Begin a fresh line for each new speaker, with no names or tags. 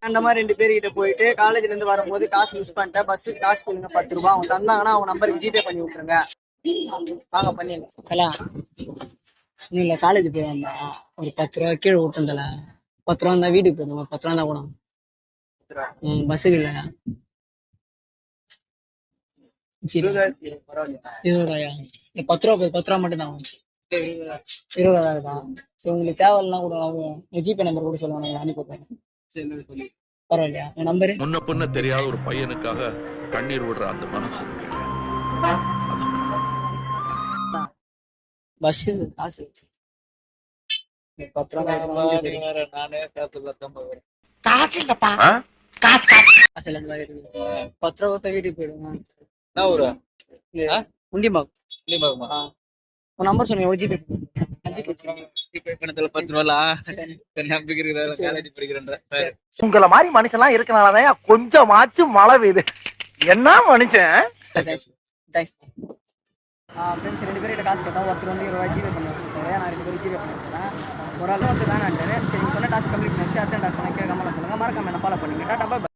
அந்த மாதிரி 2 பேர்கிட்ட போயிட்டு காலேஜ்ல இருந்து வரும்போது காசு மிஸ் பண்ணிட்டேன், பஸ்ஸுக்கு காசு கொடுங்க 10 ரூபாய், அவங்க தந்தாங்கன்னா அவங்க நம்பருக்கு ஜிபே பண்ணி விட்டுருங்க. வாங்க பண்ணிடலாம். இல்ல காலேஜ் போய் வந்தா ஒரு 10 ரூபா கீழே விட்டுந்தல, 10 ரூபா இருந்தா வீட்டுக்கு போயிடுவோம், 10 ரூபா இருந்தா கூட பஸ்ஸுக்கு இல்ல 20 ரூபாயா? 10 ரூபா 10 ரூபா மட்டும் தான் 20 தான். சரி உங்களுக்கு தேவையில்லைன்னா கூட ஜிபே நம்பர் கூட சொல்லுவாங்க, நான் அனுப்பி பரவாயில்லையா? என் நம்பரு
முன்ன பின்ன தெரியாத ஒரு பையனுக்காக கண்ணீர் விடுற அந்த மனசு
பஸ் காசு வச்சு 10 ரூபா
நானே
காசு இல்லப்பா, காசு இல்ல 10 ரூபா வீட்டுக்கு போயிடுவேன்.
என்ன ஊரு?
உண்டிமாகுமா? உன் நம்பர் சொன்னீங்க, ஒரு ஜிபே
பணத்துல 10 ரூபா நம்பிக்கை இருக்குதா? காலேஜ் படிக்கிறேன்.
உங்களை மாதிரி மனுஷன்லாம் இருக்கனாலதான் கொஞ்சமாச்சும் மழை பெய்யுது. என்ன மனுஷன்?
ஃப்ரெண்ட்ஸ் 2 பேர்கிட்ட காசு கேட்டோம். ஒருத்தர் வந்து 20 ரூபாய் ஜிபே பண்ணி வச்சுருக்காரு, நான் 2 பேரும் ஜிபே பண்ணி வச்சுருக்கேன். ஒரு ஆள் வந்து வேணான்ட்டாரு. சரி சொன்ன டாஸ்க் கம்ப்ளீட் பண்ணிச்சு, அடுத்த டாஸ்க் பண்ண கேட்காம சொல்லுங்க. மறக்காம என்ன ஃபாலோ பண்ணுங்க. டாடா பாய்.